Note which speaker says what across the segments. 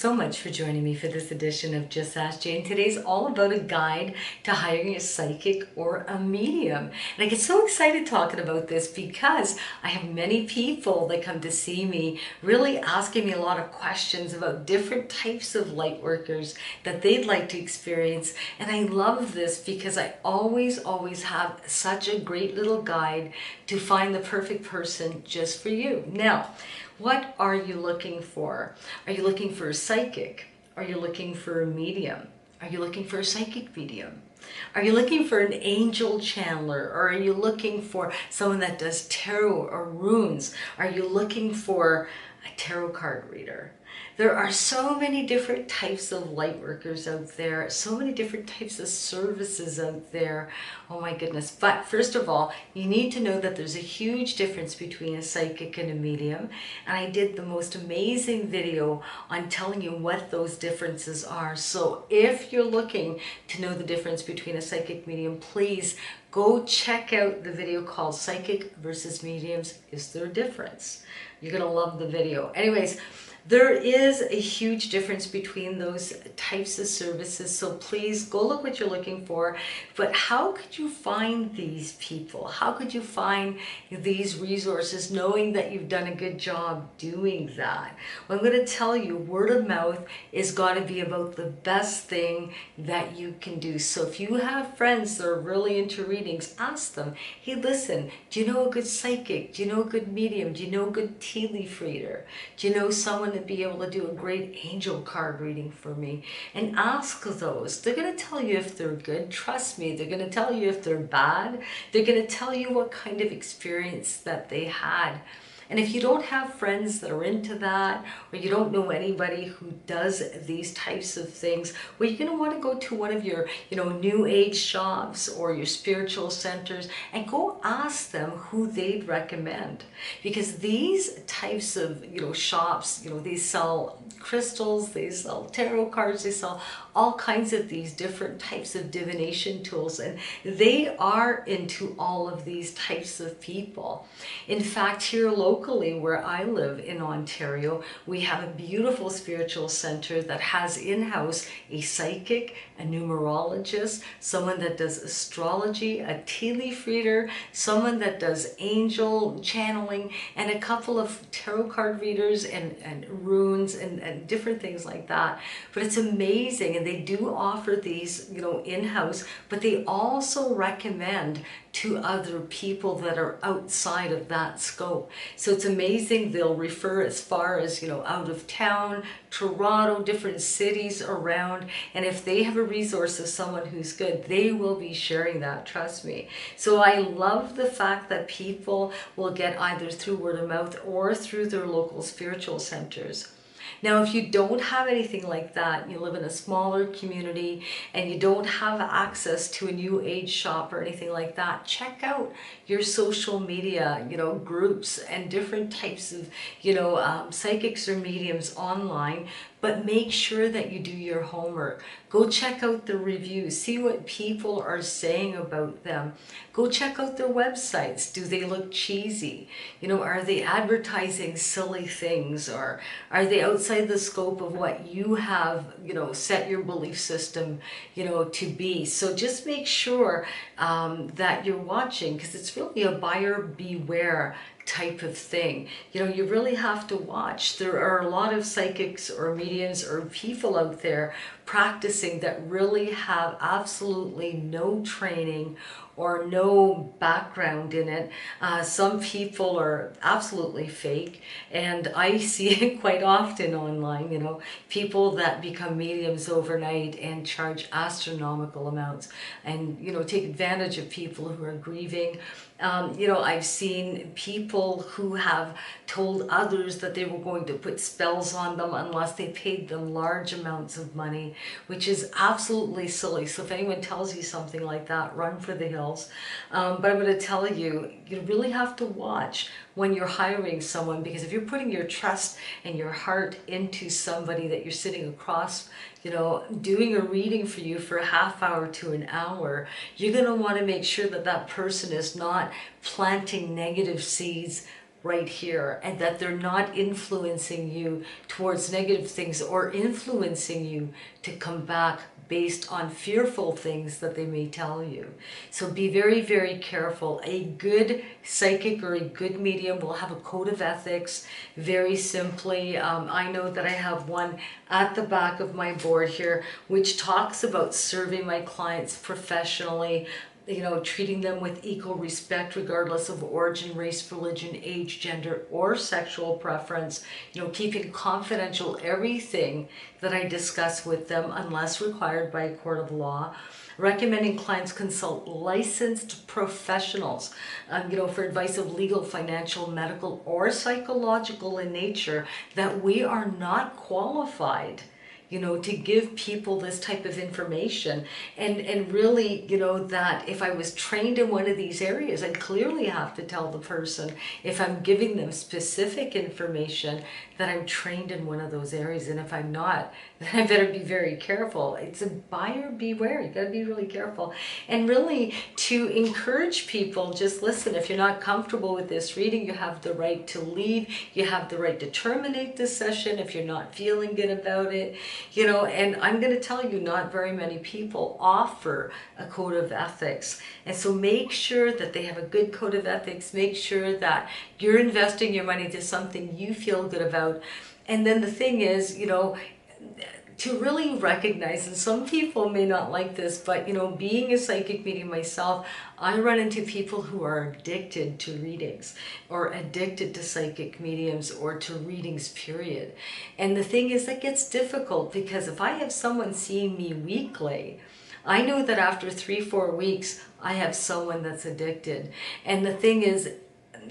Speaker 1: so much for joining me for this edition of Just Ask Jane. Today's all about a guide to hiring a psychic or a medium. And I get so excited talking about this because I have many people that come to see me really asking me a lot of questions about different types of light workers that they'd like to experience. And I love this because I always have such a great little guide to find the perfect person just for you. Now, what are you looking for? Are you looking for a psychic? Are you looking for a medium? Are you looking for a psychic medium? Are you looking for an angel channeler? Or are you looking for someone that does tarot or runes? Are you looking for a tarot card reader? There are so many different types of light workers out there, so many different types of services out there. Oh my goodness. But first of all, you need to know that there's a huge difference between a psychic and a medium. And I did the most amazing video on telling you what those differences are. So if you're looking to know the difference between a psychic medium, please go check out the video called Psychic versus Mediums. Is there a difference? You're going to love the video. Anyways, there is a huge difference between those types of services, so please go look what you're looking for. But how could you find these people? How could you find these resources knowing that you've done a good job doing that? Well, I'm going to tell you, word of mouth is going to be about the best thing that you can do. So if you have friends that are really into readings, ask them, hey, listen, do you know a good psychic? Do you know a good medium? Do you know a good tea leaf reader? Do you know someone to be able to do a great angel card reading for me? And ask those. They're going to tell you if they're good. Trust me, they're going to tell you if they're bad. They're going to tell you what kind of experience that they had. And if you don't have friends that are into that, or you don't know anybody who does these types of things, well, you're going to want to go to one of your, new age shops or your spiritual centers and go ask them who they'd recommend. Because these types of, shops, they sell crystals, they sell tarot cards, they sell all kinds of these different types of divination tools, and they are into all of these types of people. In fact, here locally where I live in Ontario, we have a beautiful spiritual center that has in-house a psychic, a numerologist, someone that does astrology, a tea leaf reader, someone that does angel channeling, and a couple of tarot card readers and runes and different things like that. But it's amazing, and they do offer these, in-house, but they also recommend to other people that are outside of that scope. So it's amazing. They'll refer as far as, out of town, Toronto, different cities around. And if they have a resource of someone who's good, they will be sharing that, trust me. So I love the fact that people will get either through word of mouth or through their local spiritual centers. Now, if you don't have anything like that, you live in a smaller community and you don't have access to a new age shop or anything like that, check out your social media, groups and different types of, psychics or mediums online. But make sure that you do your homework. Go check out the reviews. See what people are saying about them. Go check out their websites. Do they look cheesy? Are they advertising silly things? Or are they outside the scope of what you have, set your belief system, to be? So just make sure that you're watching, because it's really a buyer beware type of thing. You really have to watch. There are a lot of psychics or mediums or people out there practicing that really have absolutely no training or no background in it. Some people are absolutely fake, and I see it quite often online, people that become mediums overnight and charge astronomical amounts and, take advantage of people who are grieving. I've seen people who have told others that they were going to put spells on them unless they paid them large amounts of money, which is absolutely silly. So if anyone tells you something like that, run for the hills. But I'm going to tell you, you really have to watch when you're hiring someone, because if you're putting your trust and your heart into somebody that you're sitting across, doing a reading for you for a half hour to an hour, you're going to want to make sure that that person is not planting negative seeds right here, and that they're not influencing you towards negative things or influencing you to come back based on fearful things that they may tell you. So be very, very careful. A good psychic or a good medium will have a code of ethics. Very simply, I know that I have one at the back of my board here, which talks about serving my clients professionally, you know, treating them with equal respect regardless of origin, race, religion, age, gender, or sexual preference, you know, keeping confidential everything that I discuss with them unless required by a court of law. Recommending clients consult licensed professionals, you know, for advice of legal, financial, medical, or psychological in nature, that we are not qualified, you know, to give people this type of information. And really, you know, that if I was trained in one of these areas, I'd clearly have to tell the person, if I'm giving them specific information, that I'm trained in one of those areas. And if I'm not, then I better be very careful. It's a buyer beware. You gotta be really careful. And really, to encourage people, just listen, if you're not comfortable with this reading, you have the right to leave. You have the right to terminate this session if you're not feeling good about it. You know, and I'm going to tell you, not very many people offer a code of ethics. And so make sure that they have a good code of ethics. Make sure that you're investing your money into something you feel good about. And then the thing is, you know, to really recognize, and some people may not like this, but you know, being a psychic medium myself, I run into people who are addicted to readings or addicted to psychic mediums or to readings, period. And the thing is, that gets difficult because if I have someone seeing me weekly, I know that after 3-4 weeks, I have someone that's addicted. And the thing is,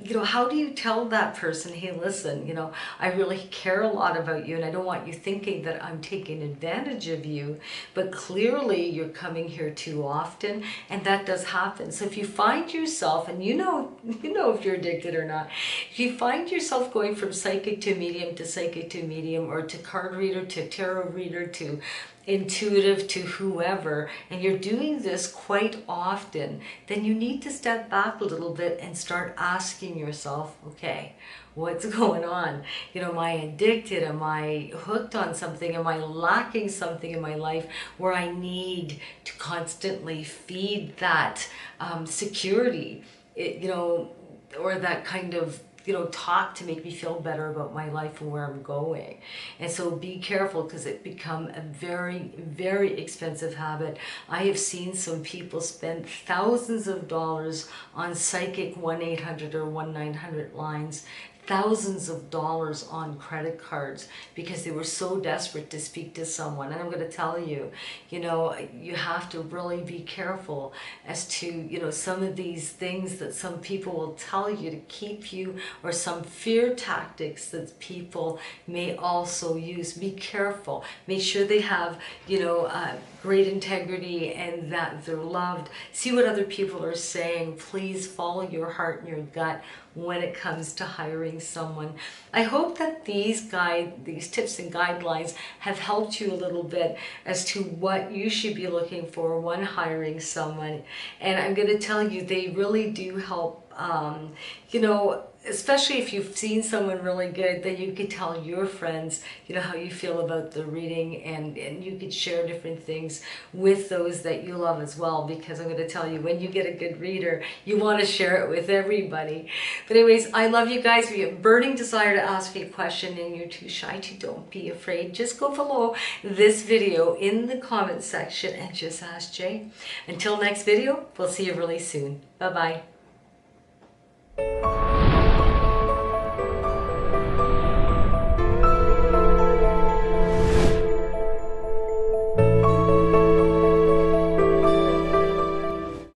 Speaker 1: you know, how do you tell that person, hey, listen, you know, I really care a lot about you and I don't want you thinking that I'm taking advantage of you, but clearly you're coming here too often, and that does happen. So if you find yourself, and you know if you're addicted or not, if you find yourself going from psychic to medium or to card reader to tarot reader to intuitive to whoever, and you're doing this quite often, then you need to step back a little bit and start asking yourself, okay, what's going on? You know, am I addicted? Am I hooked on something? Am I lacking something in my life where I need to constantly feed that security, you know, or that kind of, you know, talk to make me feel better about my life and where I'm going? And so be careful, because it become a very, very expensive habit. I have seen some people spend thousands of dollars on psychic 1-800 or 1-900 lines, thousands of dollars on credit cards because they were so desperate to speak to someone. And I'm going to tell you, you know, you have to really be careful as to, you know, some of these things that some people will tell you to keep you, or some fear tactics that people may also use. Be careful. Make sure they have, you know, great integrity and that they're loved. See what other people are saying. Please follow your heart and your gut when it comes to hiring someone. I hope that these tips and guidelines have helped you a little bit as to what you should be looking for when hiring someone. And I'm going to tell you, they really do help, you know, especially if you've seen someone really good, that you could tell your friends, you know, how you feel about the reading, and you could share different things with those that you love as well, because I'm going to tell you, when you get a good reader, you want to share it with everybody. But anyways, I love you guys. We have a burning desire to ask me a question, and you're too shy to. Don't be afraid. Just go below this video in the comment section and just ask Jay. Until next video, we'll see you really soon. Bye-bye.